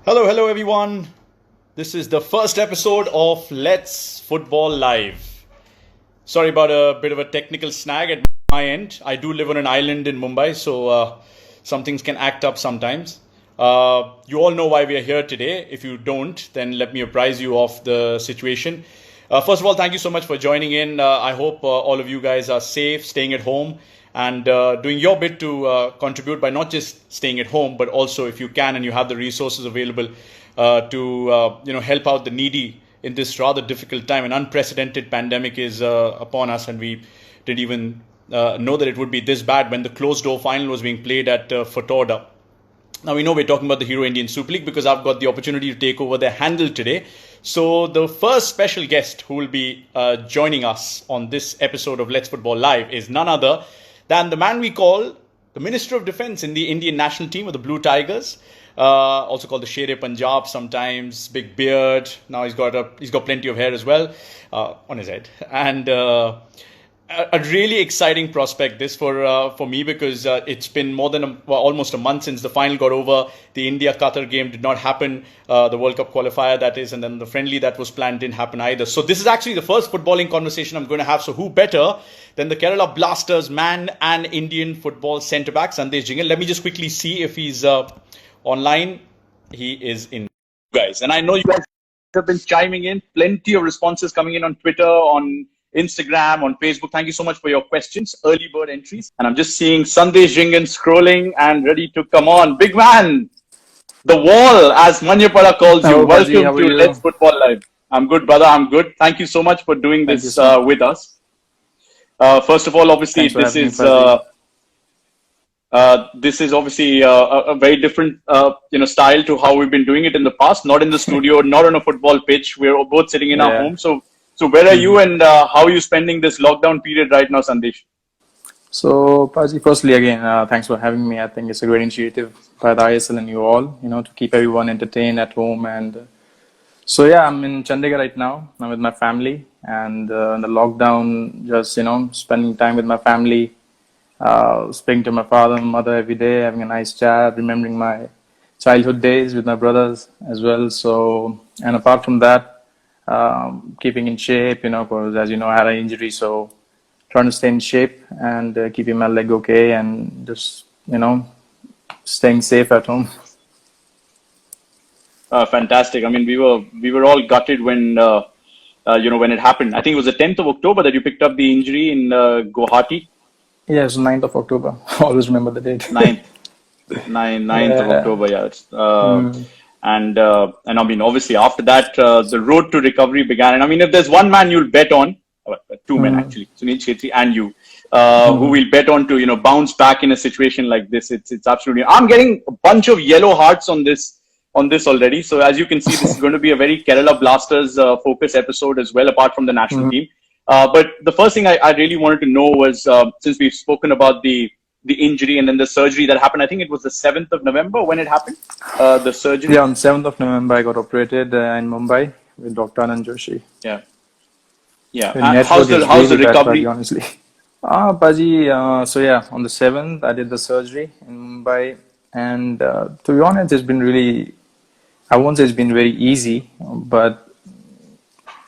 Hello, hello everyone. This is the first episode of Let's Football Live. Sorry about a bit of a technical snag at my end. I do live on an island in Mumbai, so some things can act up sometimes. You all know why we are here today. If you don't, then let me apprise you of the situation. First of all, thank you so much for joining in. I hope all of you guys are safe, staying at home, and doing your bit to contribute by not just staying at home, but also, if you can and you have the resources available, to help out the needy in this rather difficult time. An unprecedented pandemic is upon us, and we didn't even know that it would be this bad when the closed door final was being played at Fatorda. Now, we know we're talking about the Hero Indian Super League because I've got the opportunity to take over their handle today. So the first special guest who will be joining us on this episode of Let's Football Live is none other than the man we call the Minister of Defence in the Indian national team of the Blue Tigers, also called the Sher-e-Punjab sometimes, big beard. Now he's got plenty of hair as well on his head. And a really exciting prospect this for me because it's been more than almost a month since the final got over. The India-Qatar game did not happen, the World Cup qualifier that is, and then the friendly that was planned didn't happen either. So this is actually the first footballing conversation I'm going to have. So who better than the Kerala Blasters man and Indian football centre-back, Sandesh Jhingan. Let me just quickly see if he's online. He is in, guys. And I know you guys have been chiming in. Plenty of responses coming in on Twitter, on Instagram, on Facebook. Thank you so much for your questions, early bird entries. And I'm just seeing Sandesh Jhingan scrolling and ready to come on. Big man, the wall, as Manjappada calls you. Hello, Welcome Baji, how are to you? Let's Football Live. I'm good, brother. I'm good. Thank you so much for doing Thank you this so much. with us. First of all, obviously, Thanks for this having me, is Baji. this is obviously a very different style to how we've been doing it in the past. Not in the studio, not on a football pitch. We're both sitting in our Yeah. home. So where are you and how are you spending this lockdown period right now, Sandesh? So, Baji, firstly, again, thanks for having me. I think it's a great initiative by the ISL and you all, to keep everyone entertained at home. And so, yeah, I'm in Chandigarh right now. I'm with my family and in the lockdown, just, spending time with my family, speaking to my father and mother every day, having a nice chat, remembering my childhood days with my brothers as well. So, and apart from that, keeping in shape, because as you know, I had an injury, so trying to stay in shape and keeping my leg okay and just, staying safe at home. Fantastic. I mean, we were all gutted when it happened. I think it was the 10th of October that you picked up the injury in Guwahati. Yes, 9th of October. Always remember the date. 9th of Yeah. October. Yeah. Mm. And I mean, obviously, after that, the road to recovery began. And I mean, if there's one man you'll bet on, two men actually, Sunil Chetri and you, who will bet on to bounce back in a situation like this. It's absolutely. I'm getting a bunch of yellow hearts on this already. So as you can see, this is going to be a very Kerala Blasters focus episode as well, apart from the national team. But the first thing I really wanted to know was, since we've spoken about the injury and then the surgery that happened, I think it was the 7th of November when it happened, the surgery. Yeah, on 7th of November, I got operated in Mumbai with Dr. Anant Tyagi. Yeah. Yeah. The And network is how's the really bad, recovery? Baji, honestly. Baji, so yeah, on the 7th, I did the surgery in Mumbai. And to be honest, it's been really, I won't say it's been very easy, but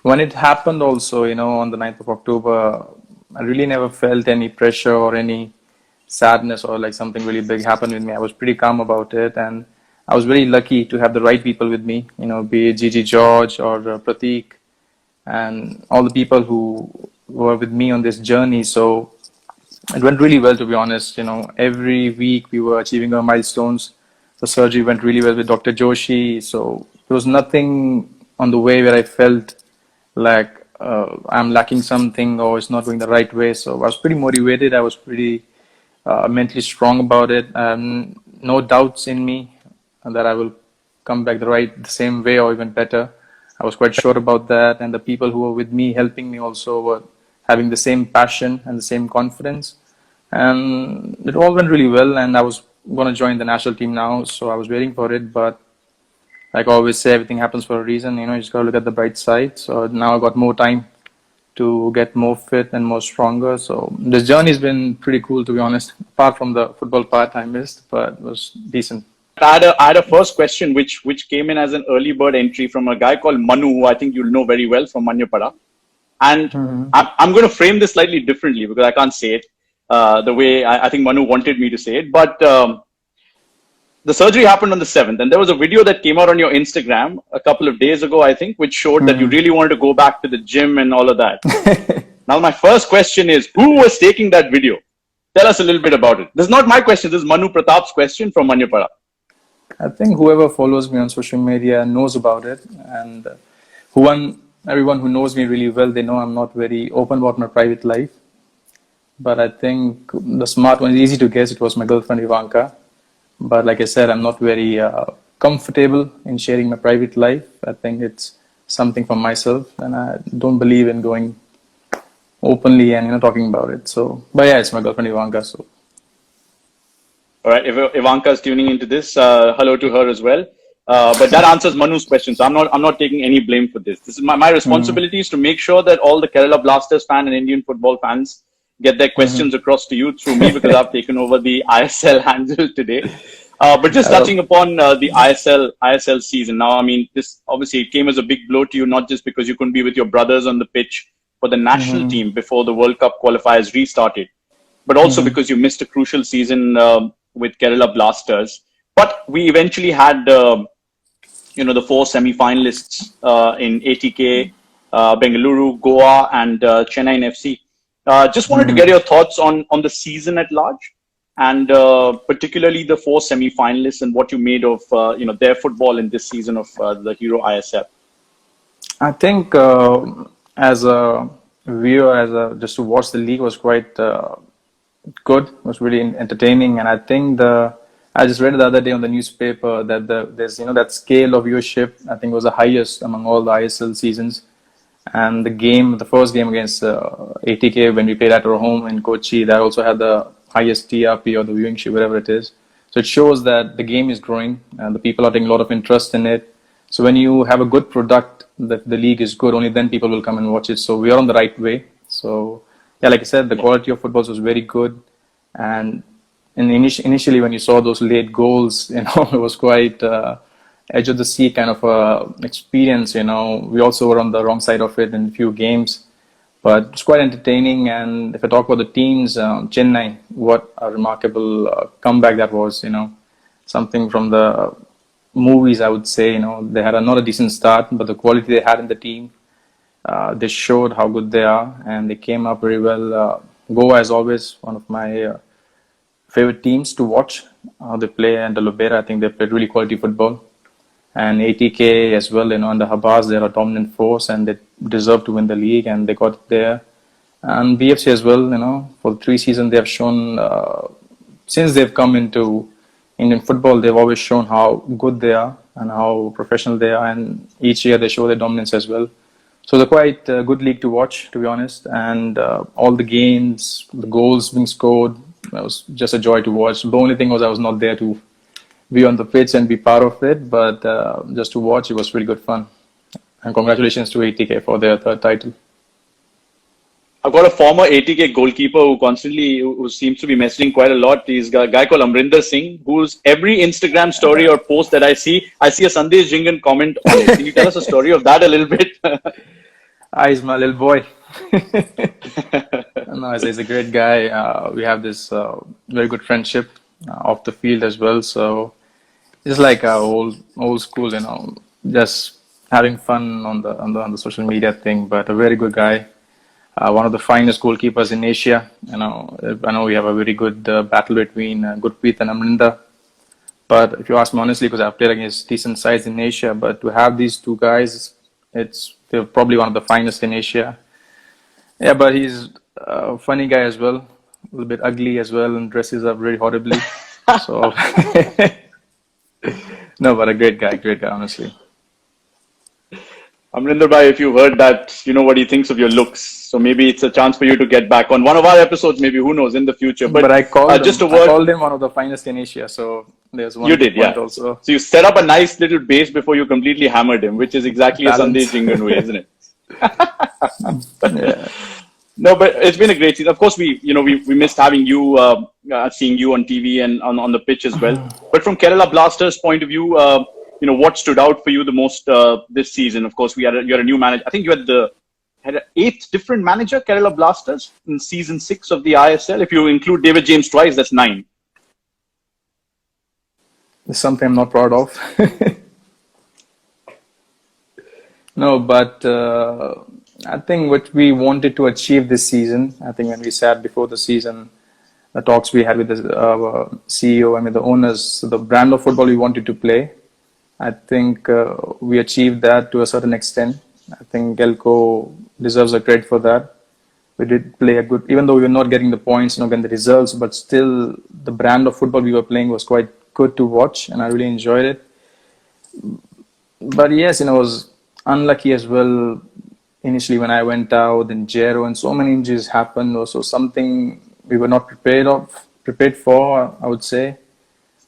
when it happened also, on the 9th of October, I really never felt any pressure or any sadness or like something really big happened with me. I was pretty calm about it. And I was very lucky to have the right people with me, be it Gigi George or Prateek and all the people who were with me on this journey. So it went really well, to be honest. Every week we were achieving our milestones. The surgery went really well with Dr. Joshi. So there was nothing on the way where I felt like I'm lacking something or it's not going the right way. So I was pretty motivated. I was pretty mentally strong about it. No doubts in me that I will come back the same way or even better. I was quite sure about that, and the people who were with me, helping me also, were having the same passion and the same confidence. And it all went really well, and I was going to join the national team now, so I was waiting for it. But like I always say, everything happens for a reason. You just got to look at the bright side. So now I got more time to get more fit and more stronger. So this journey has been pretty cool, to be honest. Apart from the football part I missed, but it was decent. I had a first question which came in as an early bird entry from a guy called Manu, who I think you'll know very well from Manjappada. And I'm going to frame this slightly differently because I can't say it the way I think Manu wanted me to say it. But the surgery happened on the 7th, and there was a video that came out on your Instagram a couple of days ago, I think, which showed that you really wanted to go back to the gym and all of that. Now, my first question is, who was taking that video? Tell us a little bit about it. This is not my question. This is Manu Pratap's question from Manjappada. I think whoever follows me on social media knows about it, and everyone who knows me really well, they know I'm not very open about my private life. But I think the smart one is easy to guess. It was my girlfriend Ivanka. But like I said, I'm not very comfortable in sharing my private life. I think it's something for myself, and I don't believe in going openly and talking about it. So, but yeah, it's my girlfriend Ivanka. So, all right, if Ivanka is tuning into this, hello to her as well. But that answers Manu's question. So I'm not taking any blame for this. This is my responsibility is to make sure that all the Kerala Blasters fan and Indian football fans get their questions across to you through me because I've taken over the ISL handle today. But just touching upon the ISL season now, I mean, this obviously it came as a big blow to you, not just because you couldn't be with your brothers on the pitch for the national team before the World Cup qualifiers restarted, but also because you missed a crucial season with Kerala Blasters. But we eventually had, the 4 semi-finalists in ATK, Bengaluru, Goa, and Chennai FC. Just wanted to get your thoughts on the season at large, and particularly the 4 semi-finalists and what you made of their football in this season of the Hero ISL. I think as a viewer, just to watch the league was quite good. It was really entertaining, and I think I just read the other day on the newspaper that there's that scale of viewership. I think was the highest among all the ISL seasons. And the first game against ATK when we played at our home in Kochi, that also had the highest TRP or the viewing share, whatever it is. So it shows that the game is growing and the people are taking a lot of interest in it. So when you have a good product, that the league is good, only then people will come and watch it. So we are on the right way. So yeah, like I said, the quality of footballs was very good. And initially when you saw those late goals, it was quite edge of the seat kind of experience. We also were on the wrong side of it in a few games, but it's quite entertaining. And if I talk about the teams, Chennai, what a remarkable comeback that was. Something from the movies, I would say. They had not a decent start, but the quality they had in the team, they showed how good they are, and they came up very well. Goa is always one of my favorite teams to watch how they play, and the Lubera, I think they played really quality football. And ATK as well, and the Habas, they're a dominant force and they deserve to win the league, and they got there. And BFC as well, for the 3 seasons they have shown, since they've come into Indian football, they've always shown how good they are and how professional they are, and each year they show their dominance as well. So they're quite a good league to watch, to be honest, and all the games, the goals being scored, it was just a joy to watch. The only thing was I was not there to be on the pitch and be part of it, but just to watch, it was really good fun. And congratulations to ATK for their 3rd title. I've got a former ATK goalkeeper who seems to be messaging quite a lot. He's a guy called Amrinder Singh, who's every Instagram story or post that I see a Sandesh Jhingan comment on it. Can you tell us a story of that a little bit? He's my little boy. No, he's a great guy. We have this very good friendship off the field as well. So it's like old school, just having fun on the social media thing. But a very good guy. One of the finest goalkeepers in Asia. I know we have a very good battle between Gurpreet and Amrinder. But if you ask me honestly, because I've played against decent sides in Asia, but to have these 2 guys, they're probably one of the finest in Asia. Yeah, but he's a funny guy as well, a little bit ugly as well, and dresses up very horribly. So, no, but a great guy, honestly. Amrinder bhai, if you've heard that, you know what he thinks of your looks. So maybe it's a chance for you to get back on one of our episodes, maybe, who knows, in the future. But I called him one of the finest in Asia. So there's one. You did, yeah. Also. So you set up a nice little base before you completely hammered him, which is exactly a Sandesh Jhingan way, isn't it? Yeah. No, but it's been a great season. Of course, we missed having you, seeing you on TV and on the pitch as well. But from Kerala Blasters' point of view, what stood out for you the most this season? Of course, you're a new manager. I think you had an eighth different manager, Kerala Blasters, in season 6 of the ISL. If you include David James twice, that's 9. It's something I'm not proud of. No, but I think what we wanted to achieve this season, I think when we sat before the season, the talks we had with our CEO, the owners, the brand of football we wanted to play, I think we achieved that to a certain extent. I think Gelco deserves a credit for that. We did play a good, even though we were not getting the points, getting the results, but still the brand of football we were playing was quite good to watch, and I really enjoyed it. But yes, I was unlucky as well. Initially, when I went out, then Jero and so many injuries happened. Also, something we were not prepared for, I would say.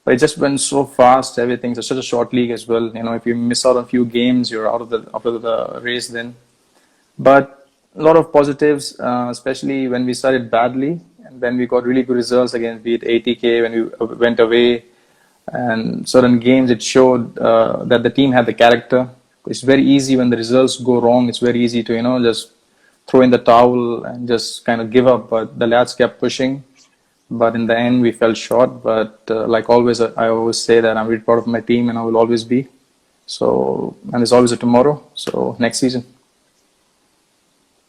But it just went so fast. Everything's such a short league as well. If you miss out on a few games, you're out of the race then. But a lot of positives, especially when we started badly, and then we got really good results against, be it ATK when we went away, and certain games it showed that the team had the character. It's very easy when the results go wrong. It's very easy to just throw in the towel and just kind of give up. But the lads kept pushing. But in the end, we fell short. But like always, I always say that I'm really proud of my team, and I will always be. So, and there's always a tomorrow. So next season.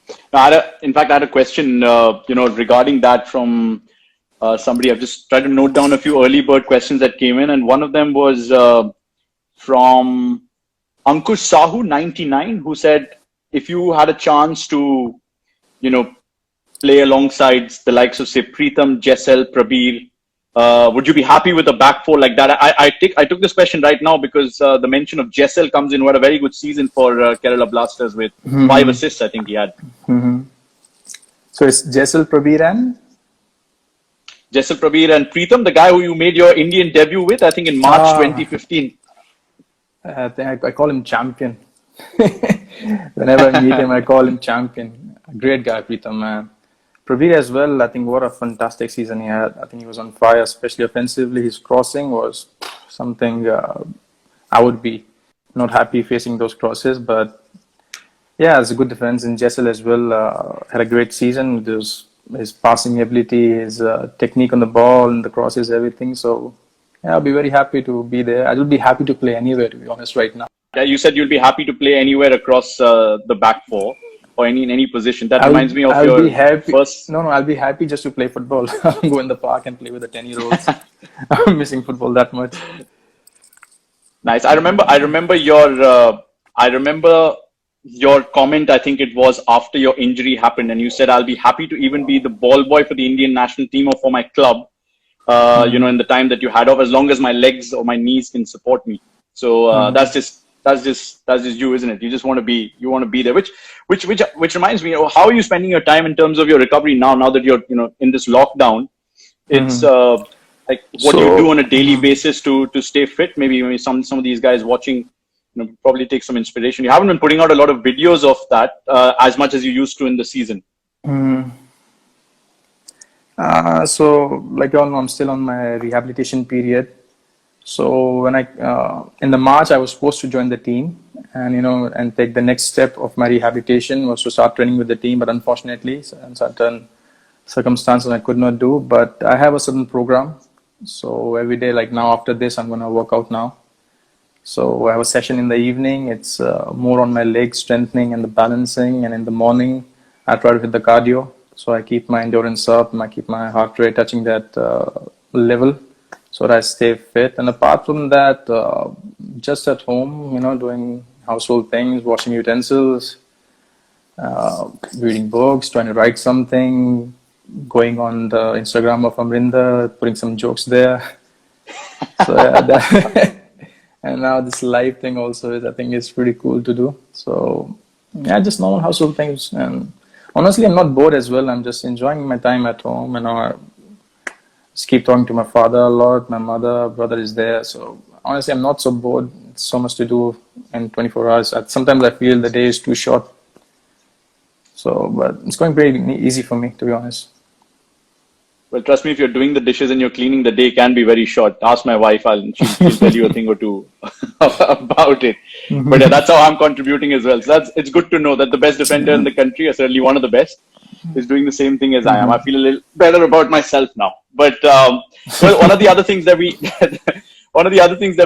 In fact, I had a question, regarding that from somebody. I've just tried to note down a few early bird questions that came in, and one of them was from Ankush Sahu 99, who said, if you had a chance to, play alongside the likes of, say, Preetham, Jessel, Prabir, would you be happy with a back four like that? I took this question right now because the mention of Jessel comes in. Who had a very good season for Kerala Blasters with 5 assists, I think he had. So it's Jessel, Prabir and? Jessel, Prabir and Preetham, the guy who you made your Indian debut with, I think in March 2015. I think I call him champion. Whenever I meet him, I call him champion. A great guy, Preetham, man. Prabir as well, I think what a fantastic season he had. I think he was on fire, especially offensively. His crossing was something I would be not happy facing those crosses. But yeah, it's a good defense. And Jessel as well had a great season. His passing ability, his technique on the ball and the crosses, everything. So yeah, I'll be very happy to be there. I will be happy to play anywhere, to be honest, right now. Yeah, you said you'll be happy to play anywhere across the back four or in any position. That reminds me of first. No, I'll be happy just to play football. I'll go in the park and play with the 10-year-olds. I'm missing football that much. Nice. I remember your comment. I think it was after your injury happened, and you said, "I'll be happy to even be the ball boy for the Indian national team or for my club." In the time that you had off, as long as my legs or my knees can support me. So that's just you, isn't it? You just want to be there. Which reminds me, how are you spending your time in terms of your recovery now that you're in this lockdown? It's like what do you do on a daily basis to stay fit? Maybe some of these guys watching probably take some inspiration. You haven't been putting out a lot of videos of that as much as you used to in the season. So like you all know, I'm still on my rehabilitation period. So when in the March, I was supposed to join the team and take the next step of my rehabilitation was to start training with the team. But unfortunately, in certain circumstances, I could not do. But I have a certain program. So every day, like now after this, I'm going to work out now. So I have a session in the evening. It's more on my leg strengthening and the balancing. And in the morning, I try to hit the cardio. So I keep my endurance up and I keep my heart rate touching that level so that I stay fit. And apart from that, just at home, doing household things, washing utensils, reading books, trying to write something, going on the Instagram of Amrinder, putting some jokes there. So yeah, and now this live thing also I think is pretty cool to do. So yeah, just normal household things. And honestly, I'm not bored as well. I'm just enjoying my time at home. I just keep talking to my father a lot. My brother is there. So honestly, I'm not so bored. It's so much to do in 24 hours. Sometimes I feel the day is too short. So, but it's going pretty easy for me, to be honest. Well, trust me, if you're doing the dishes and you're cleaning, the day can be very short. Ask my wife, she'll tell you a thing or two about it. But yeah, that's how I'm contributing as well. So it's good to know that the best defender in the country, or certainly one of the best, is doing the same thing as I am. I feel a little better about myself now. But well, one of the other things that we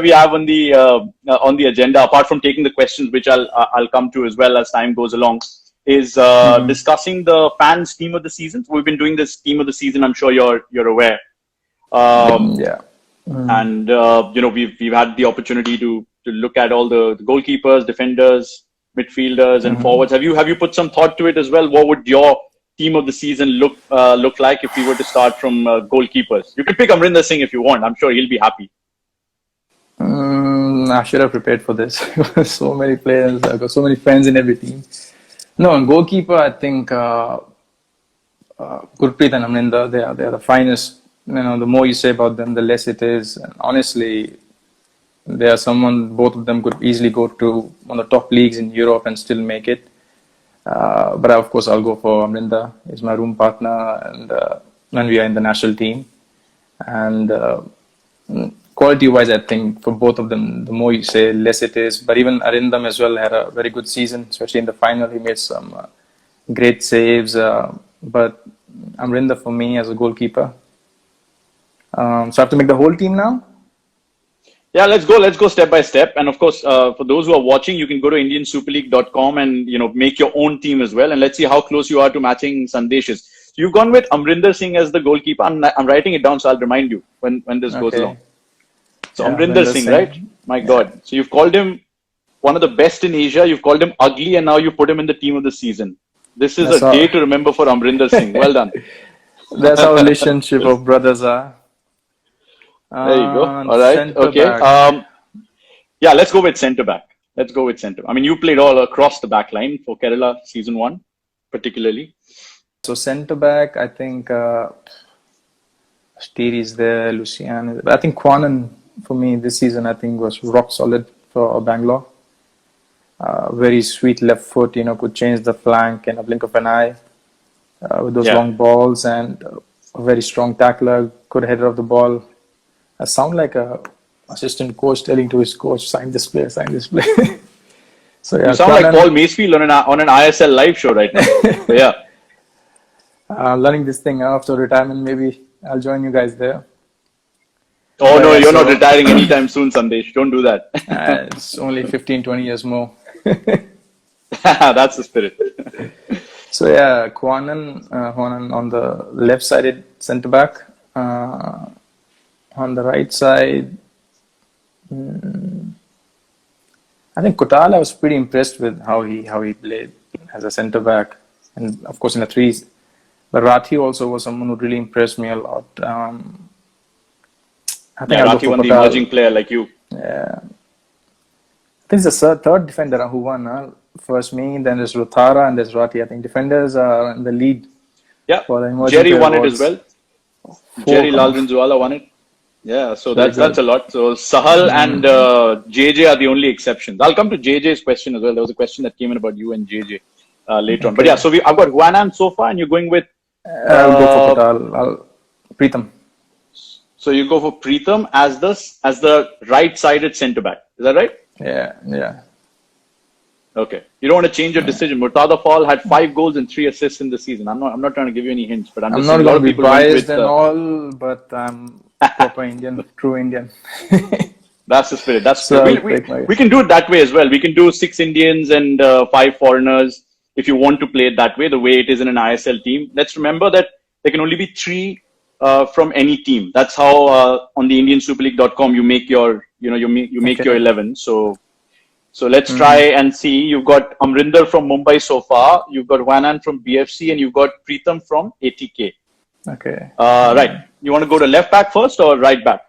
have on the agenda, apart from taking the questions, which I'll come to as well as time goes along, is discussing the fans team of the season. So we've been doing this team of the season. I'm sure you're aware. Yeah. And we've had the opportunity to look at all the goalkeepers, defenders, midfielders, and forwards. Have you put some thought to it as well? What would your team of the season look like if we were to start from goalkeepers? You can pick Amrinder Singh if you want. I'm sure he'll be happy. I should have prepared for this. So many players. I've got so many friends in every team. No, on goalkeeper, I think Gurpreet and Amrinder, they are the finest. The more you say about them, the less it is. And honestly, they are someone, both of them could easily go to one of the top leagues in Europe and still make it. But of course, I'll go for Amrinder. He's my room partner, and when we are in the national team. And quality-wise, I think for both of them, the more you say, less it is. But even Arindam as well had a very good season, especially in the final. He made some great saves. But Amrinder for me as a goalkeeper. So I have to make the whole team now? Yeah, let's go step by step. And of course, for those who are watching, you can go to indiansuperleague.com and make your own team as well. And let's see how close you are to matching Sandesh's. So you've gone with Amrinder Singh as the goalkeeper. I'm writing it down, so I'll remind you when this goes along. So yeah, Amrinder Singh, right? My God. So you've called him one of the best in Asia. You've called him ugly, and now you put him in the team of the season. This is a day to remember for Amrinder Singh. Well done. That's how relationship of brothers are. There you go. All right. Okay. Yeah, let's go with centre back. I mean, you played all across the back line for Kerala season 1, particularly. So centre back, I think Steer is there, Lucian. I think Kwanan for me this season, I think, was rock solid for Bangalore. Very sweet left foot, could change the flank in a blink of an eye with those long balls, and a very strong tackler, good header of the ball. I sound like a assistant coach telling to his coach, sign this player. So yeah, you sound like Paul Macefield on an ISL live show right now. So, yeah. Learning this thing after retirement, maybe I'll join you guys there. Oh, no, you're not retiring anytime soon, Sandesh. Don't do that. It's only 15, 20 years more. That's the spirit. So yeah, Kwanan on the left-sided centre-back. On the right side, I think Kotal, I was pretty impressed with how he played as a centre-back, and of course in the threes. But Rathi also was someone who really impressed me a lot. I think Rathi won the emerging player like you. Yeah. I think it's the third defender who won. First me, then there's Rothara, and there's Rathi. I think defenders are in the lead. Yeah. For the emerging Jerry won awards. it as well. Jerry Lalrinzuala won it. Yeah, so that's a lot. So Sahal and JJ are the only exceptions. I'll come to JJ's question as well. There was a question that came in about you and JJ later on. But yeah, so I've got Huanan so far, and you're going with... I'll go for Kotal. Pritham. So you go for Pritham as the right-sided centre-back. Is that right? Yeah. Okay. You don't want to change your decision. Murtada Fall had 5 goals and 3 assists in the season. I'm not trying to give you any hints, but I'm just not saying a lot of going to people be went biased with, and all, but I'm proper Indian, true Indian. That's the spirit. So we can do it that way as well. We can do 6 Indians and 5 foreigners if you want to play it that way, the way it is in an ISL team. Let's remember that there can only be 3 from any team. That's how on the IndianSuperLeague.com you make your your 11. So let's try and see. You've got Amrinder from Mumbai so far. You've got Wanan from BFC, and you've got Pritham from ATK. Okay. Right. You want to go to left back first or right back?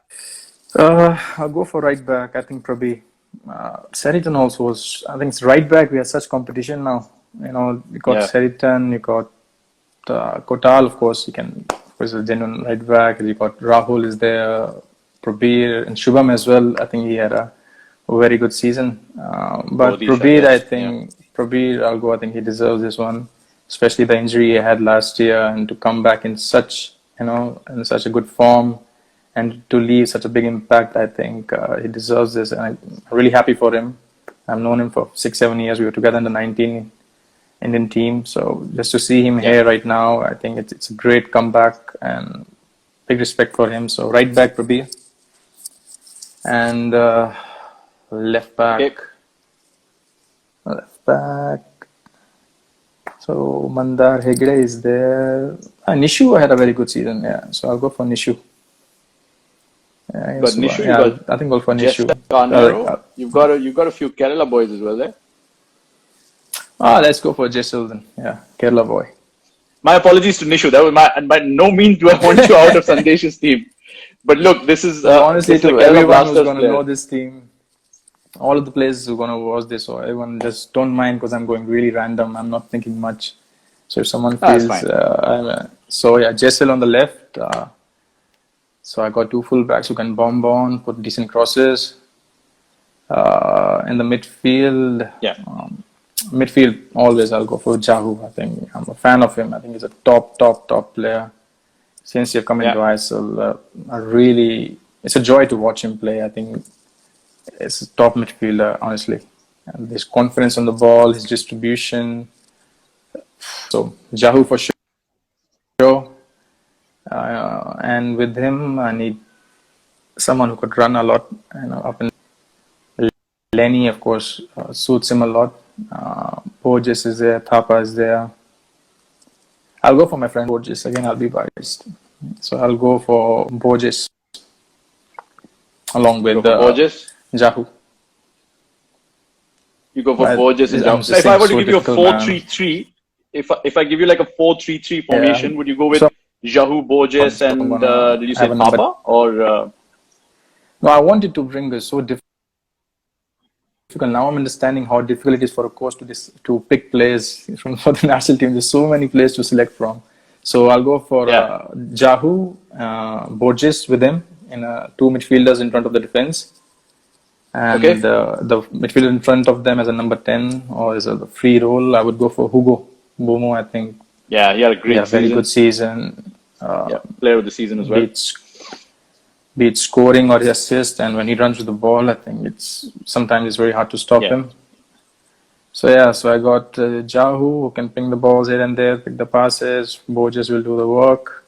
I'll go for right back. I think probably Seriton also was. I think it's right back. We have such competition now. You got Seriton, you got Kotal, of course. You can, of course, a genuine right back. You got Rahul is there, Prabir, and Shubham as well. I think he had a very good season. But Prabir, I think Prabir, I'll go. I think he deserves this one. especially the injury he had last year, and to come back in such in such a good form and to leave such a big impact. I think he deserves this, and I'm really happy for him. I've known him for 6-7 years. We were together in the 19 Indian team, so just to see him here right now, I think it's a great comeback and big respect for him. So right back Prabir, and left back. Okay. Left back. So Mandar Hegde is there. Nishu had a very good season. Yeah, so I'll go for Nishu. But Nishu, I think I'll go for Nishu. You've got a few Kerala boys as well there. Let's go for Jessel then. Yeah, Kerala boy. My apologies to Nishu. That was by no means do I want you out of Sandesh's team. But look, this is honestly this is to everyone who's going to know this team. All of the players who are going to watch this, or everyone, just don't mind because I'm going really random. I'm not thinking much. So if someone feels, so yeah, Jessel on the left. So I got two fullbacks who can bomb on, put decent crosses. In the midfield, midfield always I'll go for Jahu. I think I'm a fan of him. I think he's a top player. Since you're coming to ISL, it's a joy to watch him play. I think it's a top midfielder, honestly. And his confidence on the ball, his distribution. So Jahu for sure. And with him, I need someone who could run a lot. Up in Lenny, of course, suits him a lot. Borges is there, Thapa is there. I'll go for my friend Borges. Again, I'll be biased. So I'll go for Borges along with Borges? Jahu. You go for Borges and Jahu. If I were to give you a 4-3-3, if I give you like a 4-3-3 formation, would you go with Jahu, Borges, and did you say Thapa? Or no, I wanted to bring this so difficult. Now I'm understanding how difficult it is for a coach to pick players for the national team. There's so many players to select from. So I'll go for Jahu, Borges with him, and two midfielders in front of the defense. And the midfielder in front of them as a number 10 or as a free role, I would go for Hugo Bomo, I think. Yeah, he had a great season. Very good season. Player of the season as well. Be it scoring or assist, and when he runs with the ball, I think sometimes it's very hard to stop him. So I got Jahu who can ping the balls here and there, pick the passes. Borges will do the work,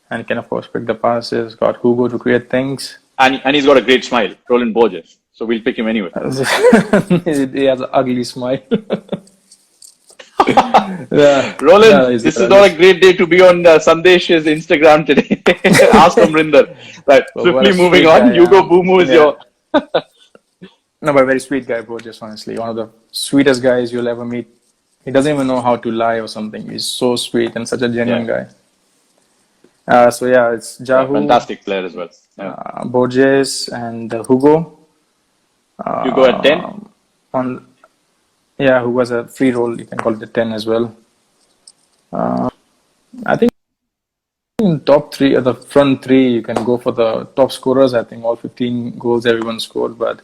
and he can of course pick the passes. Got Hugo to create things, and he's got a great smile, Roland Borges. So we'll pick him anyway. He has an ugly smile. Roland, this is not a great day to be on Sandesh's Instagram today. Ask Amrinder. Right, swiftly moving on. Hugo Bomo is your... No, but very sweet guy, Borges, honestly. One of the sweetest guys you'll ever meet. He doesn't even know how to lie or something. He's so sweet and such a genuine guy. It's Jahu. Fantastic player as well. Borges and Hugo. You go at 10? Who was a free role, you can call it a 10 as well. I think in top three, the front three, you can go for the top scorers. I think all 15 goals everyone scored. But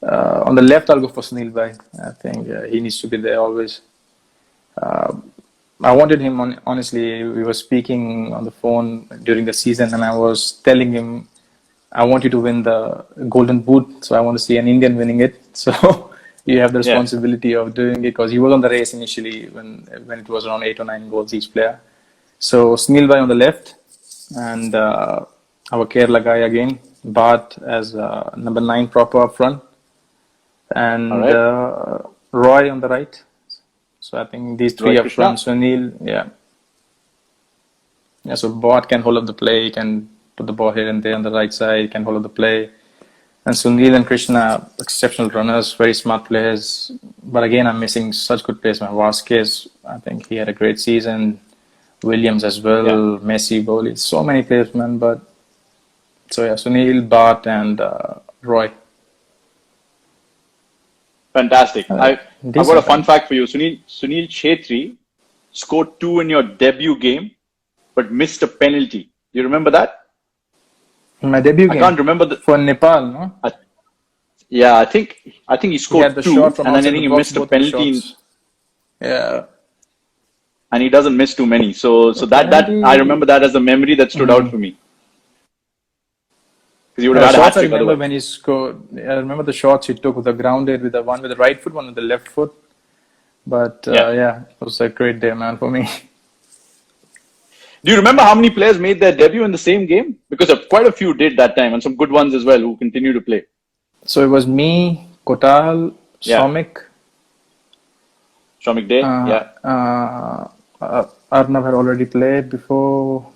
on the left, I'll go for Sunil Bhai. I think he needs to be there always. I wanted him, honestly, we were speaking on the phone during the season and I was telling him, I want you to win the Golden Boot. So I want to see an Indian winning it. So you have the responsibility of doing it because he was on the race initially when it was around 8 or 9 goals each player. So Sunil Bhai on the left and our Kerala guy again, Bhatt as number 9 proper up front and Roy on the right. So I think these three up front, Sunil, so Bhatt can hold up the play, he can put the ball here and there on the right side, he can hold up the play. And Sunil and Krishna, exceptional runners, very smart players. But again, I'm missing such good players. Vasquez, I think he had a great season. Williams as well, Messi, Bowley, so many players, man. But Sunil, Bhatt, and Roy. Fantastic. I've got a fun fact for you. Sunil Chhetri scored 2 in your debut game, but missed a penalty. You remember that? My debut game. I can't remember for Nepal, no? I think he scored 2, and then I think he missed a penalty. and he doesn't miss too many. So that I remember that as a memory that stood out for me. Because you would have had a hat Shots I trick remember otherwise. when he scored. I remember the shots he took with the grounded, with the one with the right foot, one with the left foot. But Yeah. yeah, it was a great day, man, for me. Do you remember how many players made their debut in the same game? Because quite a few did that time, and some good ones as well who continue to play. So it was me, Kotal, Yeah. Somik, Shamik Day. Yeah. Arnav had already played before.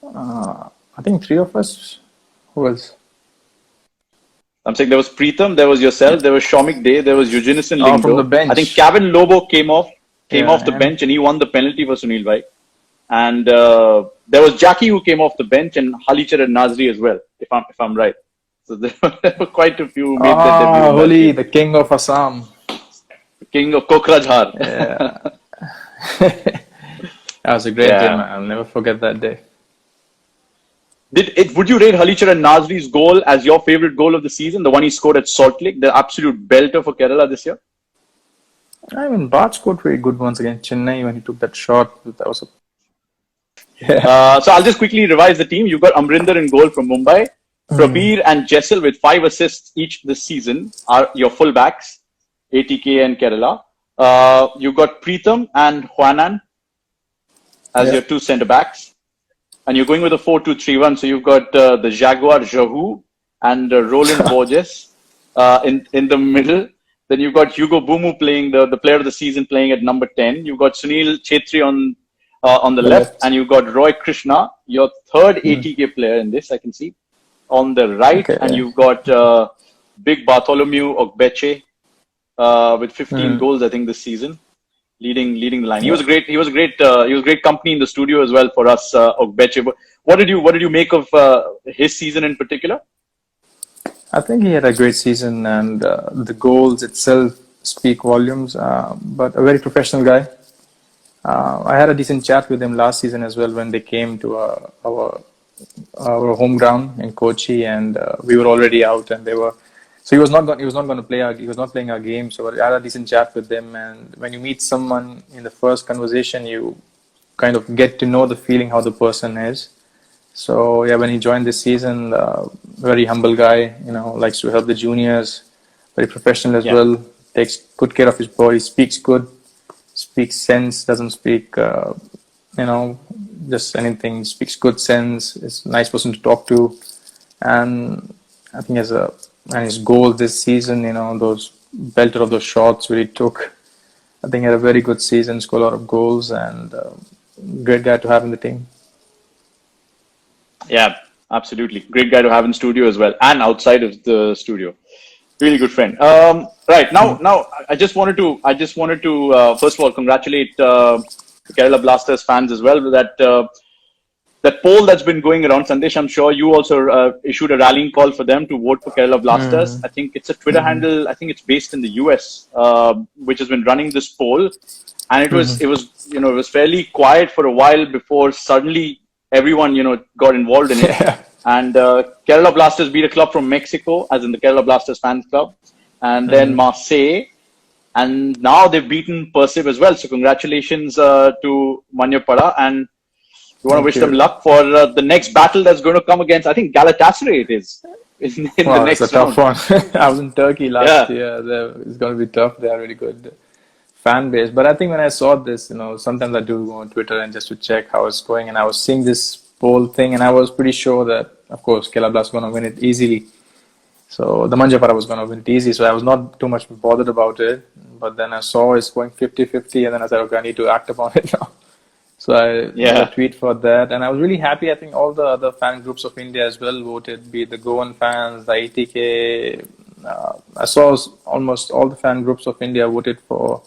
I think three of us. Who else? I'm saying there was Preetham, there was yourself, there was Shamik Day, there was Eugenison Oh, from the Lingdo. I think bench. Kevin Lobo came off Yeah, the and bench, and he won the penalty for Sunil Bhai. And there was Jackie who came off the bench, and Halichar and Nazri as well, if I'm right. So there were quite a few who made their debut in that Holi, game. the king of Assam. The king of Kokrajhar. Yeah. That was a great day, man. I'll never forget that day. Would you rate Halichar and Nazri's goal as your favorite goal of the season? The one he scored at Salt Lake, the absolute belter for Kerala this year? I mean, Bart scored very good ones against Chennai when he took that shot. That was a... So I'll just quickly revise the team. You've got Amrinder in goal from Mumbai. Prabir and Jessel with 5 assists each this season are your fullbacks, ATK and Kerala. You've got Preetham and Juanan as your 2 centre backs. And you're going with a 4-2-3-1. So you've got the Jaguar Jahu and Roland Borges in the middle. Then you've got Hugo Bumu playing the player of the season, playing at number 10. You've got Sunil Chetri on the left, and you've got Roy Krishna, your third ATK player in this, I can see, on the right. And you've got big Bartholomew Ogbeche with 15 goals, I think, this season, leading the line. He was great company in the studio as well for us, Ogbeche. What did you make of his season in particular? I think he had a great season, and the goals itself speak volumes. But a very professional guy. I had a decent chat with him last season as well when they came to our home ground in Kochi, and we were already out, and they were. So he was not going to play. He was not playing our game. So I had a decent chat with them, and when you meet someone in the first conversation, you kind of get to know the feeling how the person is. So yeah, when he joined this season, very humble guy, likes to help the juniors, very professional as well, takes good care of his body, speaks good, speaks sense, doesn't speak, just anything, speaks good sense, is a nice person to talk to. And I think his goal this season, those belter of those shots where he took, I think he had a very good season, scored a lot of goals, and great guy to have in the team. Yeah, absolutely. Great guy to have in studio as well, and outside of the studio. Really good friend. Right now, I just wanted to first of all congratulate the Kerala Blasters fans as well. That poll that's been going around, Sandesh, I'm sure you also issued a rallying call for them to vote for Kerala Blasters. I think it's a Twitter handle. I think it's based in the US, which has been running this poll, and it was fairly quiet for a while before suddenly everyone got involved in it. And Kerala Blasters beat a club from Mexico, as in the Kerala Blasters fans club, and then Marseille, and now they've beaten Persib as well. So congratulations to Manjappada, and we want to wish them luck for the next battle that's going to come against, I think, Galatasaray it is. In the next it's a tough one. I was in Turkey last year. It's going to be tough. They are really good fan base. But I think when I saw this, sometimes I do go on Twitter and just to check how it's going, and I was seeing this poll thing, and I was pretty sure that, of course, Kerala Blast was going to win it easily. So the Manjappada was going to win it easy. So I was not too much bothered about it. But then I saw it's going 50-50, and then I said, okay, I need to act upon it now. So I made a tweet for that, and I was really happy. I think all the other fan groups of India as well voted, be it the Goan fans, the ATK. I saw almost all the fan groups of India voted for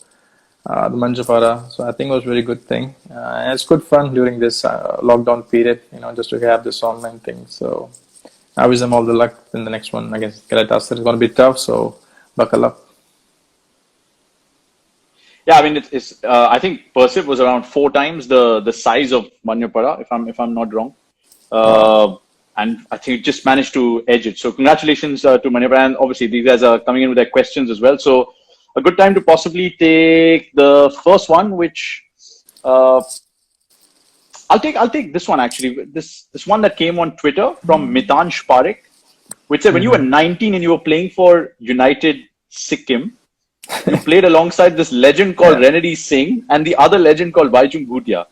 the Manjappada. So I think it was a very good thing. And it's good fun during this lockdown period, just to have this online thing. So I wish them all the luck in the next one against Galatasaray. It's going to be tough, so buckle up. Yeah, I mean, it's. I think Persib was around 4 times the size of Manjappada, if I'm not wrong, and I think it just managed to edge it. So congratulations to Manjappada, and obviously these guys are coming in with their questions as well. So a good time to possibly take the first one, which Uh, I'll take this one actually. This one that came on Twitter from Mitansh Parekh, which said when you were 19 and you were playing for United Sikkim, you played alongside this legend called Yeah. Renedy Singh and the other legend called Baichung Bhutia.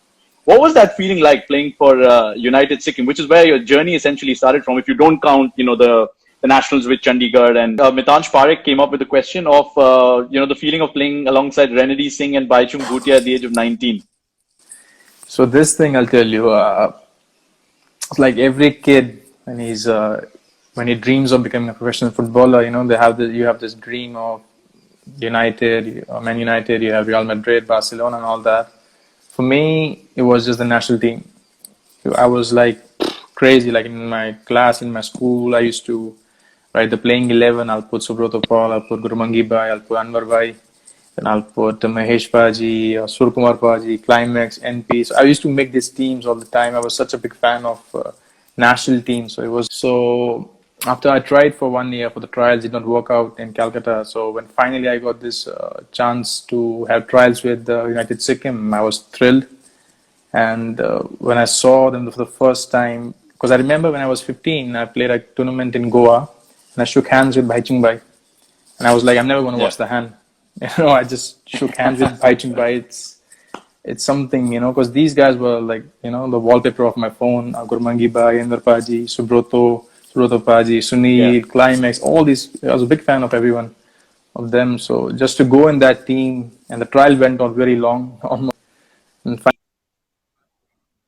What was that feeling like playing for United Sikkim, which is where your journey essentially started from, if you don't count, the nationals with Chandigarh? And Mitansh Parekh came up with the question of, the feeling of playing alongside Renedy Singh and Baichung Bhutia at the age of 19. So this thing I'll tell you, it's like every kid when he dreams of becoming a professional footballer, you have this dream of United, Man United, you have Real Madrid, Barcelona, and all that. For me, it was just the national team. I was like crazy. Like in my class, in my school, I used to write the playing 11. I'll put Subroto Paul, I'll put Gurumangi Bhai, I'll put Anwar Bhai, then I'll put Mahesh Paji, Surkumar Paji, Climax, NP. So I used to make these teams all the time. I was such a big fan of national teams. So after I tried for 1 year for the trials, did not work out in Calcutta. So when finally I got this chance to have trials with United Sikkim, I was thrilled. And when I saw them for the first time, because I remember when I was 15, I played a tournament in Goa, and I shook hands with Bhaichung Bhai, and I was like, I'm never going to Yeah. wash the hand. I just shook hands with Bhaichung Bhai. It's something, because these guys were like, the wallpaper of my phone. Gurmangi Bhai, Enver Paji, Subroto Paji, Yeah. Sunil, Climax, all these. I was a big fan of everyone of them. So just to go in that team, and the trial went on very long, almost. And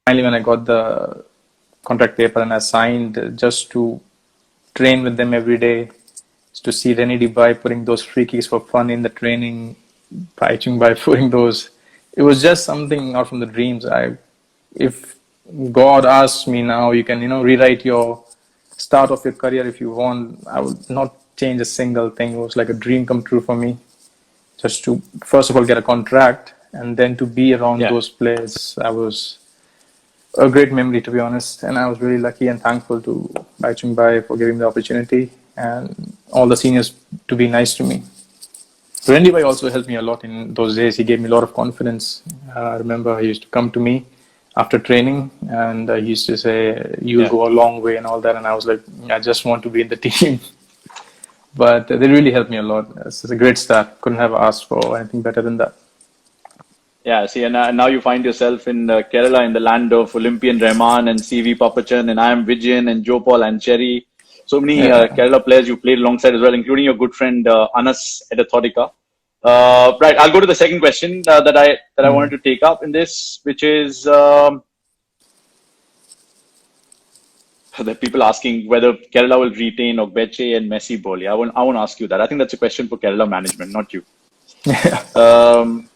finally, when I got the contract paper and I signed, just to train with them every day, to see Renny Bai putting those free kicks for fun in the training, Pai Chung Bai putting those. It was just something out from the dreams. If God asks me now, you can, rewrite your start of your career if you want. I would not change a single thing. It was like a dream come true for me. Just to first of all get a contract and then to be around Yeah. those players. I was a great memory, to be honest. And I was really lucky and thankful to Bai Chung Bai for giving the opportunity and all the seniors to be nice to me. Randy Bai also helped me a lot in those days. He gave me a lot of confidence. I remember he used to come to me after training and he used to say, you'll Yeah. go a long way and all that. And I was like, I just want to be in the team. But they really helped me a lot. It's a great start. Couldn't have asked for anything better than that. Yeah, see, and now you find yourself in Kerala, in the land of Olympian Rahman and CV Papachan and I am Vijayan and Jopal and Cherry. So many Yeah. Kerala players you played alongside as well, including your good friend Anas Edathodika. Right, I'll go to the second question that I wanted to take up in this, which is the people asking whether Kerala will retain Ogbeche and Messi Boli. I won't ask you that. I think that's a question for Kerala management, not you. Yeah. Um,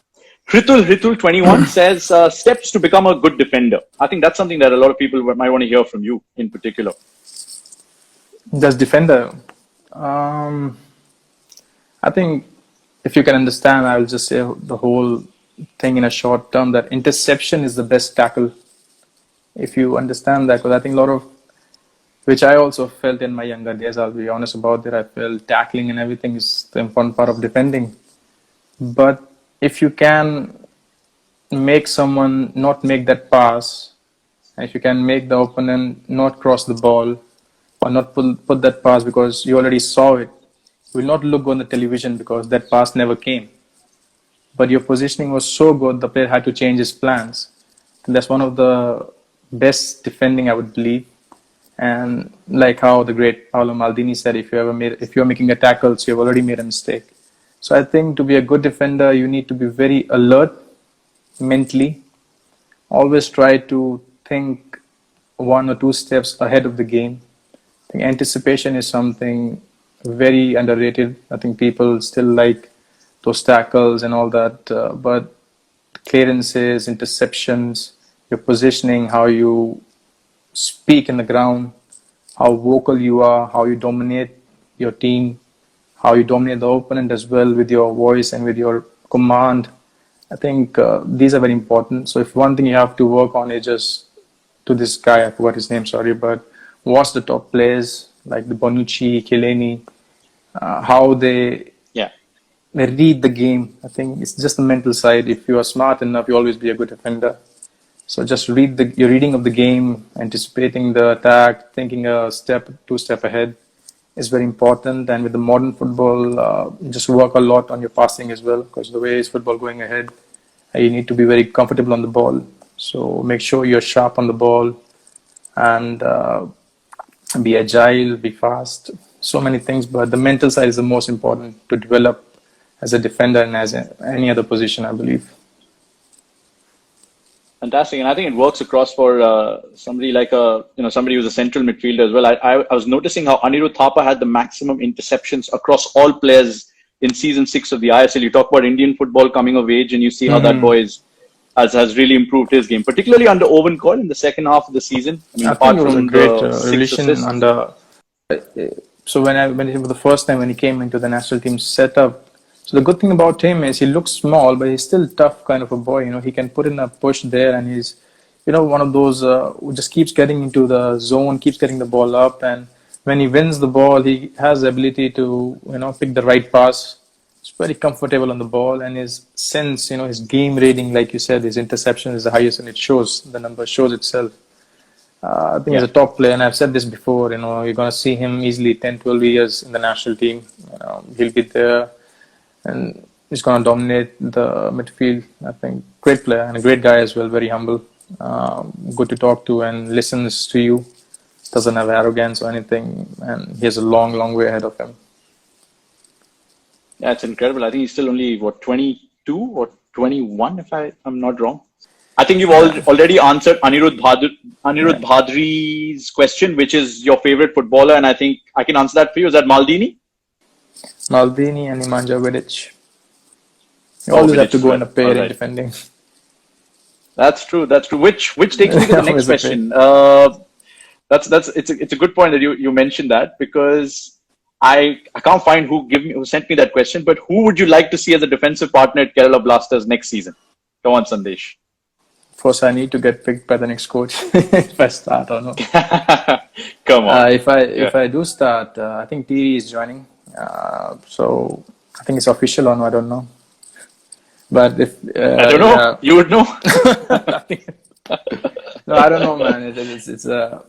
Ritul 21 says steps to become a good defender. I think that's something that a lot of people might want to hear from you in particular. Just defender. Um, I think if you can understand, I will just say the whole thing in a short term that interception is the best tackle. If you understand that, because I think a lot of which I also felt in my younger days, I'll be honest about that. I felt tackling and everything is the important part of defending. But if you can make someone not make that pass, and if you can make the opponent not cross the ball or not put that pass because you already saw it, you will not look on the television because that pass never came. But your positioning was so good, the player had to change his plans. And that's one of the best defending, I would believe. And like how the great Paolo Maldini said, if you're making a tackle, so you've already made a mistake. So I think to be a good defender, you need to be very alert mentally. Always try to think one or two steps ahead of the game. I think anticipation is something very underrated. I think people still like those tackles and all that, but clearances, interceptions, your positioning, how you speak in the ground, how vocal you are, how you dominate your team, how you dominate the opponent as well with your voice and with your command. I think these are very important. So if one thing you have to work on is just to this guy, I forgot his name, sorry, but watch the top players like the Bonucci, Chiellini, how they Yeah. read the game. I think it's just the mental side. If you are smart enough, you always be a good defender. So just read your reading of the game, anticipating the attack, thinking a step, two-step ahead is very important. And with the modern football, just work a lot on your passing as well, because the way is football going ahead, you need to be very comfortable on the ball. So make sure you're sharp on the ball and be agile, be fast. So many things, but the mental side is the most important to develop as a defender and as any other position, I believe. Fantastic, and I think it works across for somebody like somebody who's a central midfielder as well. I was noticing how Anirudh Thapa had the maximum interceptions across all players in season 6 of the ISL. You talk about Indian football coming of age, and you see how that boy has really improved his game, particularly under Owen Coyle in the second half of the season. I mean, I apart think it was a from great the six relation assists. under. So when it was the first time when he came into the national team setup, so the good thing about him is he looks small, but he's still tough kind of a boy. He can put in a push there, and he's, one of those who just keeps getting into the zone, keeps getting the ball up, and when he wins the ball, he has the ability to, pick the right pass. He's very comfortable on the ball, and his sense, his game rating, like you said, his interception is the highest, and it shows. The number shows itself. I think he's a top player, and I've said this before. You're going to see him easily 10, 12 years in the national team. He'll be there, and he's going to dominate the midfield. I think great player and a great guy as well. Very humble, good to talk to, and listens to you. Doesn't have arrogance or anything, and he has a long, long way ahead of him. That's incredible. I think he's still only 22 or 21, if I'm not wrong. I think you've already answered Anirudh Bhadri's question, which is your favorite footballer, and I think I can answer that for you. Is that Maldini? Maldini and Manjappada. You always have to go in a pair in defending. That's true. Which takes me to the next question. It's a good point that you mentioned that, because I can't find who sent me that question, but who would you like to see as a defensive partner at Kerala Blasters next season? Come on, Sandesh. First, I need to get picked by the next coach if I start or not. Come on. If I do start, I think Thierry is joining. So I think it's official or no, I don't know. But if I don't know, you would know. No, I don't know, man. It's a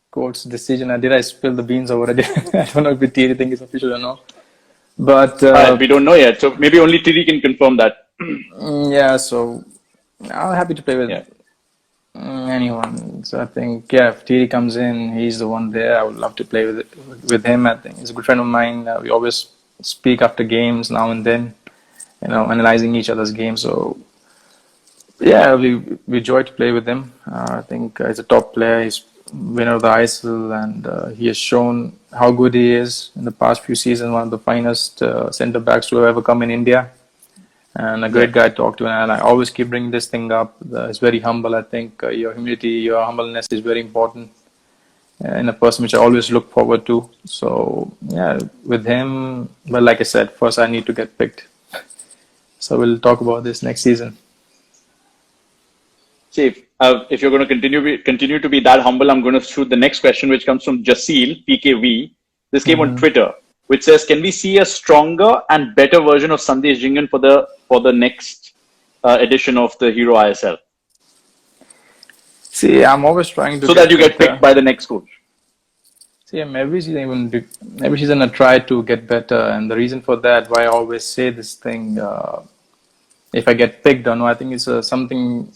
coach's decision. Did I spill the beans already? I don't know if the Thierry thing is official or not. But we don't know yet, so maybe only Thierry can confirm that. Yeah, so I'm happy to play with anyone. So I think, if Thierry comes in, he's the one there. I would love to play with him. I think he's a good friend of mine. We always speak after games now and then, analyzing each other's games. So we enjoy to play with him. I think he's a top player. He's winner of the ISL, and he has shown how good he is in the past few seasons. One of the finest centre backs to have ever come in India. And a great guy to talk to, and I always keep bringing this thing up. He's very humble. I think your humility, your humbleness is very important in a person, which I always look forward to. So with him, well, like I said, first I need to get picked. So we'll talk about this next season. See, if you're going to continue to be that humble, I'm going to shoot the next question, which comes from Jasil PKV. This came on Twitter, which says, "Can we see a stronger and better version of Sandesh Jhingan for the next edition of the Hero ISL?" See, I'm always trying to that you get picked by the next coach. See, every season I try to get better, and the reason for that, why I always say this thing, if I get picked or no, I think it's something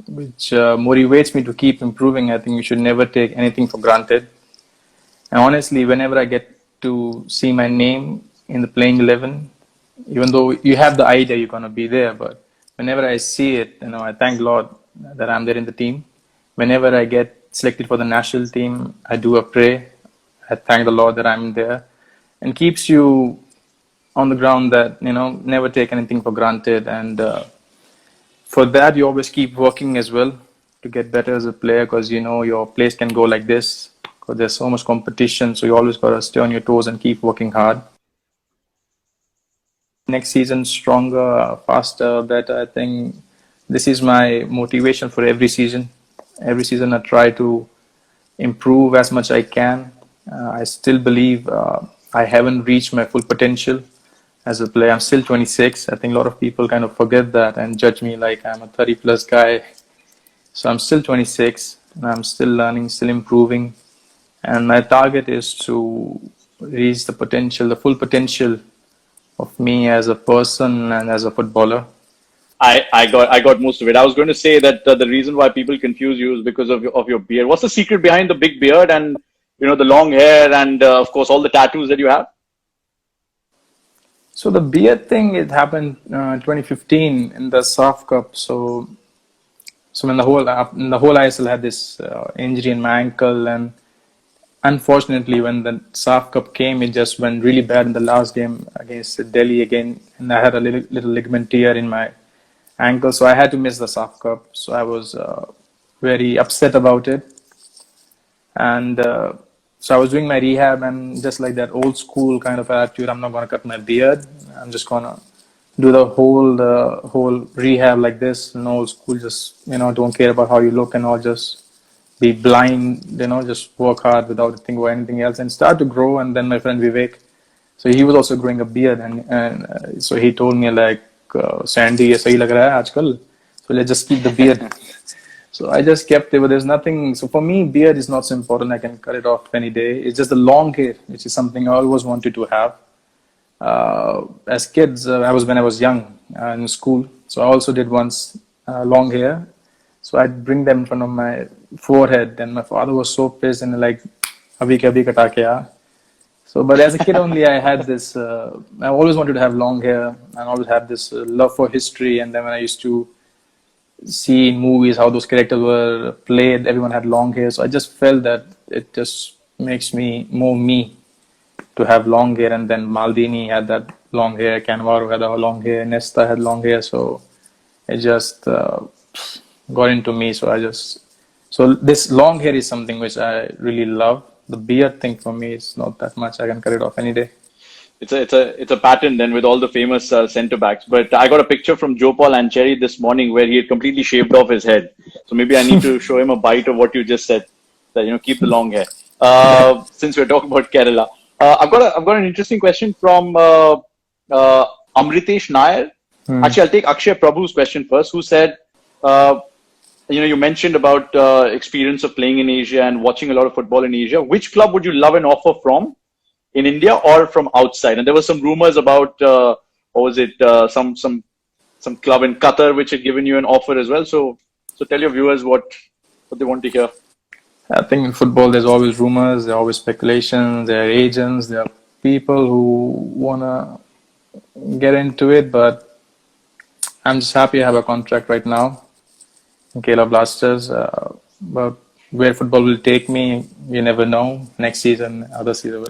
which motivates me to keep improving. I think we should never take anything for granted. And honestly, whenever I get to see my name in the playing 11, even though you have the idea you're going to be there, but whenever I see it, I thank Lord that I'm there in the team. Whenever I get selected for the national team, I do a prayer. I thank the Lord that I'm there, and keeps you on the ground that, never take anything for granted. And for that, you always keep working as well to get better as a player, because your place can go like this, because there's so much competition. So you always got to stay on your toes and keep working hard. Next season, stronger, faster, better. I think this is my motivation for every season. Every season I try to improve as much as I can. I still believe I haven't reached my full potential. as a player. I'm still 26. I think a lot of people kind of forget that and judge me like I'm a 30 plus guy. So I'm still 26 and I'm still learning, still improving. And my target is to reach the potential, the full potential of me as a person and as a footballer. I got most of it. I was going to say that the reason why people confuse you is because of your beard. What's the secret behind the big beard and the long hair and of course all the tattoos that you have? So the beard thing, it happened 2015 in the SAF Cup. So when the whole ISL had this injury in my ankle, and unfortunately when the SAF Cup came, it just went really bad in the last game against Delhi again, and I had a little ligament tear in my ankle, so I had to miss the SAF Cup. So I was very upset about it, and so I was doing my rehab, and just like that old school kind of attitude, I'm not gonna cut my beard. I'm just gonna do the whole rehab like this, old school. Just don't care about how you look and all. Just be blind. Just work hard without thinking about anything else, and start to grow. And then my friend Vivek, so he was also growing a beard, and so he told me like, Sandy, ये सही लग रहा है आजकल. So let's just keep the beard. So I just kept it, but there's nothing. So for me, beard is not so important. I can cut it off any day. It's just the long hair, which is something I always wanted to have. As kids, when I was young in school. So I also did once long hair. So I'd bring them in front of my forehead, and my father was so pissed and like, "Abhi ke abhi kata ke aa." So, but as a kid only, I had this. I always wanted to have long hair, and I always had this love for history. And then when I used to see in movies how those characters were played, everyone had long hair. So I just felt that it just makes me more me to have long hair. And then Maldini had that long hair, Cannavaro had a long hair, Nesta had long hair. So it just got into me. So this long hair is something which I really love. The beard thing for me is not that much. I can cut it off any day. It's a pattern then with all the famous centre backs. But I got a picture from Joe Paul Ancheri this morning where he had completely shaved off his head. So maybe I need to show him a bite of what you just said. That keep the long hair. Since we're talking about Kerala, I've got an interesting question from Amritesh Nair. Actually, I'll take Akshay Prabhu's question first, who said, you mentioned about experience of playing in Asia and watching a lot of football in Asia. Which club would you love an offer from in India or from outside? And there were some rumors about, what was it, some club in Qatar which had given you an offer as well. So tell your viewers what they want to hear. I think in football, there's always rumors, there are always speculations, there are agents, there are people who wanna get into it, but I'm just happy I have a contract right now in Kerala Blasters. But where football will take me, you never know. Next season, other season.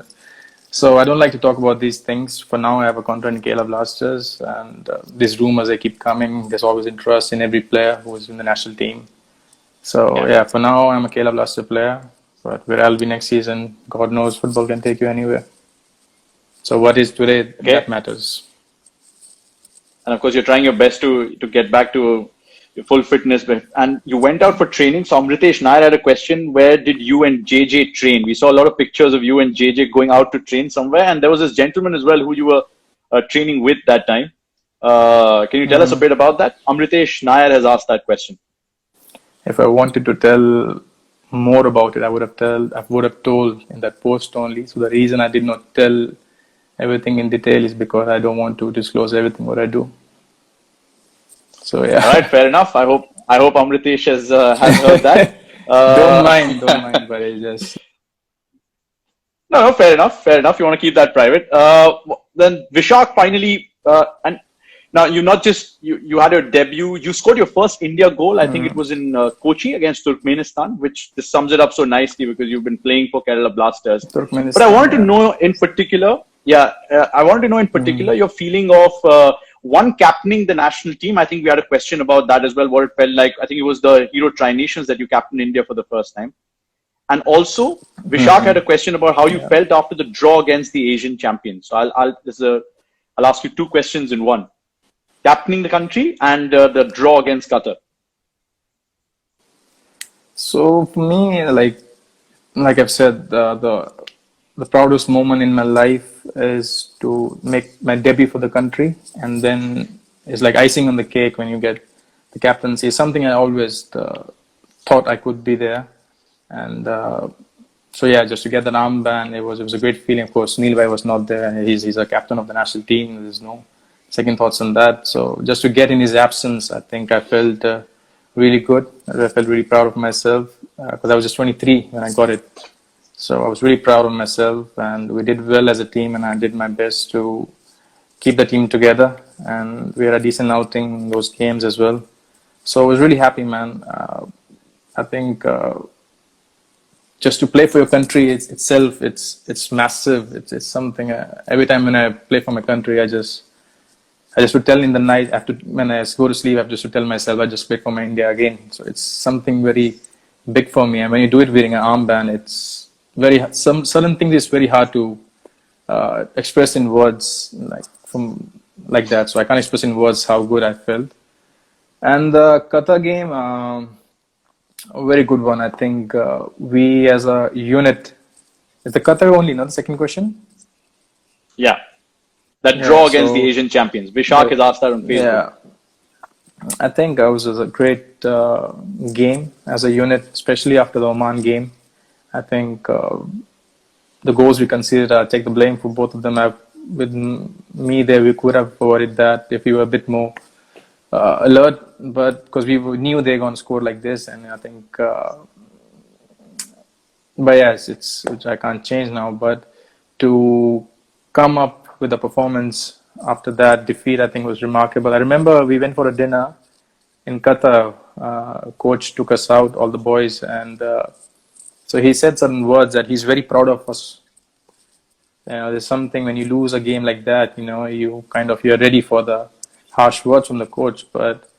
So I don't like to talk about these things. For now, I have a contract in Kerala Blasters, and these rumors, they keep coming. There's always interest in every player who is in the national team. So yeah, for now, I'm a Kerala Blaster player. But where I'll be next season, God knows, football can take you anywhere. So what is today, that matters. And of course, you're trying your best to get back to your full fitness. And you went out for training. So Amritesh Nair had a question: where did you and JJ train? We saw a lot of pictures of you and JJ going out to train somewhere. And there was this gentleman as well who you were training with that time. Can you tell us a bit about that? Amritesh Nair has asked that question. If I wanted to tell more about it, I would have told in that post only. So the reason I did not tell everything in detail is because I don't want to disclose everything what I do. So yeah. All right, fair enough. I hope Amritesh has heard that. Don't mind, but it just. No, fair enough. You want to keep that private. Then Vishak finally, and now you had your debut. You scored your first India goal. I think it was in Kochi against Turkmenistan, which just sums it up so nicely because you've been playing for Kerala Blasters. But I wanted to know in particular, your feeling of one, captaining the national team. I think we had a question about that as well. What it felt like. I think it was the Hero Tri-Nations that you captained India for the first time. And also, Vishak had a question about how you felt after the draw against the Asian champions. So I'll ask you two questions in one: captaining the country and the draw against Qatar. So for me, like I've said, the the proudest moment in my life is to make my debut for the country, and then it's like icing on the cake when you get the captaincy. It's something I always thought I could be there, and so yeah, just to get that armband, it was a great feeling. Of course, Neil Bhai was not there, and he's a captain of the national team. There's no second thoughts on that. So just to get in his absence, I think I felt really good. I felt really proud of myself because I was just 23 when I got it. So I was really proud of myself, and we did well as a team, and I did my best to keep the team together, and we had a decent outing in those games as well. So I was really happy, man. I think just to play for your country itself, it's massive. It's something. Every time when I play for my country, I just would tell in the night after when I go to sleep, I just would tell myself I just played for my India again. So it's something very big for me. And when you do it wearing an armband, it's some certain things is very hard to express in words like that. So I can't express in words how good I felt. And the Qatar game, a very good one. I think we as a unit. Is the Qatar only? Not the second question. Yeah. That Yeah. draw against the So Asian champions. Vishak has asked that on Facebook. yeah, I think it was a great game as a unit, especially after the Oman game. I think the goals we conceded, I take the blame for both of them. With me there, we could have avoided that if we were a bit more alert, but because we knew they were going to score like this, and I think, but yes, which I can't change now. But to come up with a performance after that defeat, I think was remarkable. I remember we went for a dinner in Qatar. Coach took us out, all the boys, and so he said certain words that he's very proud of us. There's something when you lose a game like that, you're ready for the harsh words from the coach, but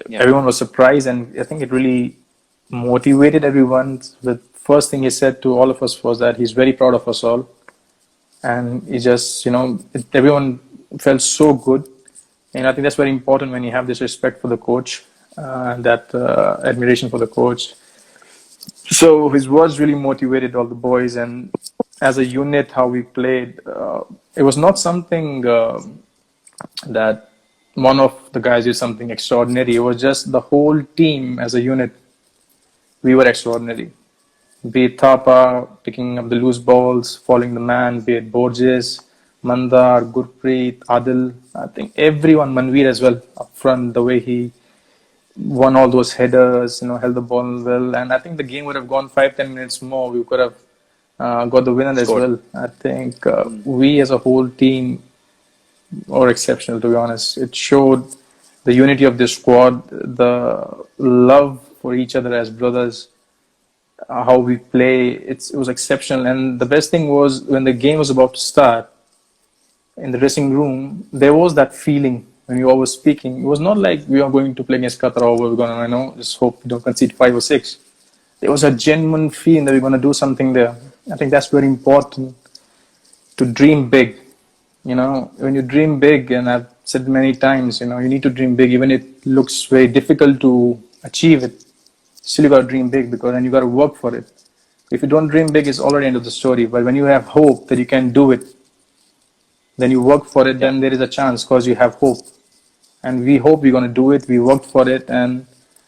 Yeah. everyone was surprised, and I think it really motivated everyone. The first thing he said to all of us was that he's very proud of us all, and he just, everyone felt so good, and I think that's very important when you have this respect for the coach, that admiration for the coach. So his words really motivated all the boys, and as a unit, how we played, it was not something that one of the guys did something extraordinary. It was just the whole team as a unit. We were extraordinary. Be it Thapa picking up the loose balls, following the man, be it Borges, Mandar, Gurpreet, Adil. I think everyone, Manveer as well, up front, the way he won all those headers, held the ball well. And I think the game would have gone 5-10 minutes more. We could have got the winner as well. I think we as a whole team were exceptional, to be honest. It showed the unity of this squad, the love for each other as brothers, how we play. It was exceptional. And the best thing was when the game was about to start, in the dressing room, there was that feeling when you all were speaking. It was not like we are going to play against Qatar or we're going to, just hope we don't concede 5 or 6. There was a genuine feeling that we're going to do something there. I think that's very important, to dream big. When you dream big, and I've said many times, you need to dream big, even if it looks very difficult to achieve it. Still, you got to dream big, because then you got to work for it. If you don't dream big, it's already end of the story. But when you have hope that you can do it, then you work for it, then there is a chance, because you have hope. And we hope we're going to do it. We worked for it. And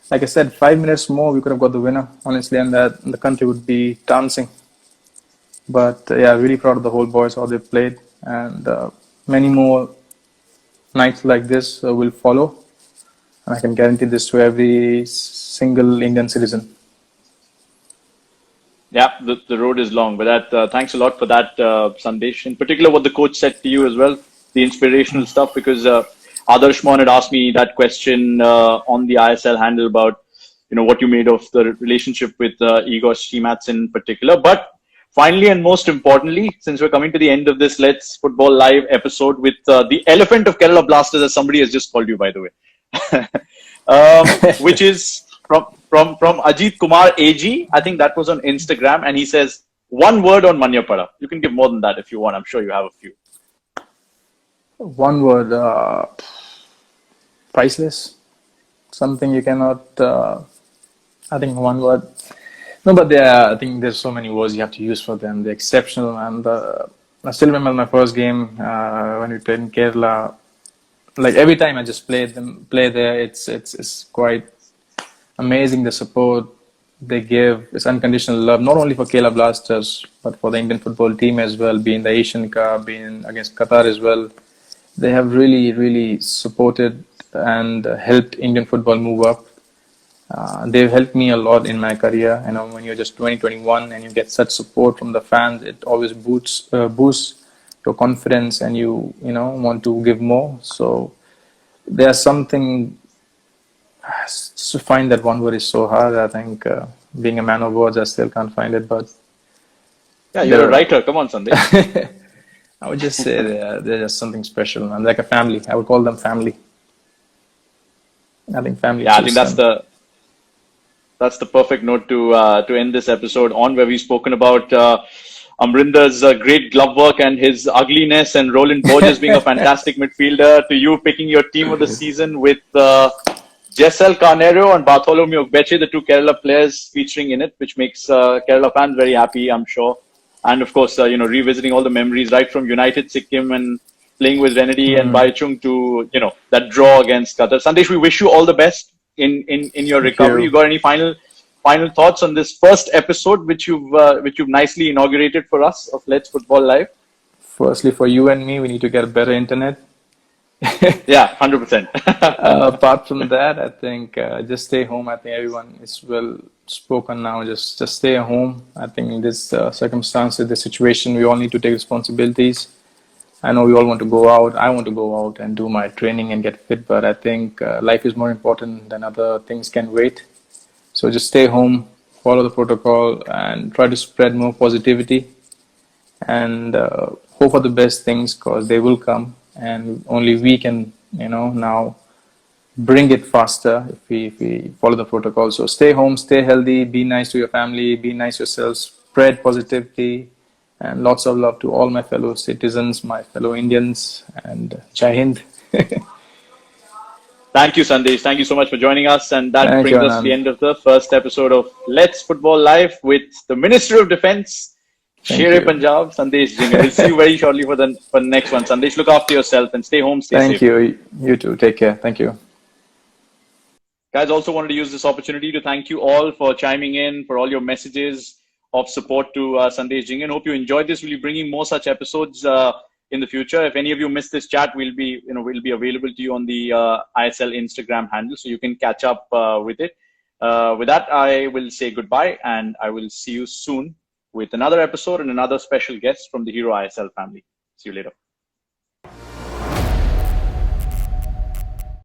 like I said, 5 minutes more, we could have got the winner, honestly, and the country would be dancing. But yeah, really proud of the whole boys, how they played. And many more nights like this will follow. And I can guarantee this to every single Indian citizen. Yeah, the road is long, but thanks a lot for that, Sandesh. In particular, what the coach said to you as well, the inspirational stuff, because Adarsh Mohan had asked me that question on the ISL handle about, what you made of the relationship with Igor Stimac in particular. But finally, and most importantly, since we're coming to the end of this Let's Football Live episode with the elephant of Kerala Blasters, as somebody has just called you, by the way, which is from Ajit Kumar AG. I think that was on Instagram, and he says, one word on Manjappada. You can give more than that if you want. I'm sure you have a few. One word, priceless. Something you cannot, I think one word, No, but I think there's so many words you have to use for them. They're exceptional, and I still remember my first game when we played in Kerala. Like every time I just play there, it's quite amazing the support they give. It's unconditional love, not only for Kerala Blasters but for the Indian football team as well. Being the Asian Cup, being against Qatar as well, they have really supported and helped Indian football move up. They've helped me a lot in my career. You know, when you're just 20, 21 and you get such support from the fans, it always boosts your confidence, and you know want to give more. So there's something to find that one word is so hard. I think being a man of words, I still can't find it. But Yeah, you're a writer. Come on, Sandesh. I would just say they're just something special, man. Like a family. I would call them family. I think family. Yeah, I think that's the perfect note to end this episode on, where we've spoken about Amrinder's great glove work and his ugliness, and Roland Borges being a fantastic midfielder, to you picking your team of the season with Jessel Carnero and Bartholomew Ogbeche, the two Kerala players featuring in it, which makes Kerala fans very happy, I'm sure. And of course, you know, revisiting all the memories right from United Sikkim and playing with Renedy and Baichung to, you know, that draw against Qatar. Sandesh, we wish you all the best in your recovery. You got any final thoughts on this first episode, which you've nicely inaugurated for us of Let's Football Live? Firstly, for you and me, we need to get a better internet. Yeah, 100%. Apart from that, I think just stay home. I think everyone is well spoken now. Just stay at home. I think in this circumstances, this situation, we all need to take responsibilities. I know we all want to go out. I want to go out and do my training and get fit, but I think life is more important than other things can wait. So just stay home, follow the protocol, and try to spread more positivity, and hope for the best things, because they will come, and only we can, you know, now bring it faster if we follow the protocol. So stay home, stay healthy, be nice to your family, be nice yourself, spread positivity, and lots of love to all my fellow citizens, my fellow Indians, and Jai Hind. Thank you, Sandesh. Thank you so much for joining us. And that Thank brings you, us to the Anand. end of the first episode of Let's Football Live with the Minister of Defense, Thank Shere you. Punjab, Sandesh Jhingan. We'll see you very shortly for the next one. Sandesh, look after yourself and stay home, stay Thank safe. you. You too. Take care. Thank you. Guys, also wanted to use this opportunity to thank you all for chiming in, for all your messages of support to Sandesh Jhingan. Hope you enjoyed this. We'll be bringing more such episodes in the future. If any of you missed this chat, we'll be available to you on the ISL Instagram handle, so you can catch up with it. With that, I will say goodbye, and I will see you soon with another episode and another special guest from the Hero ISL family. See you later.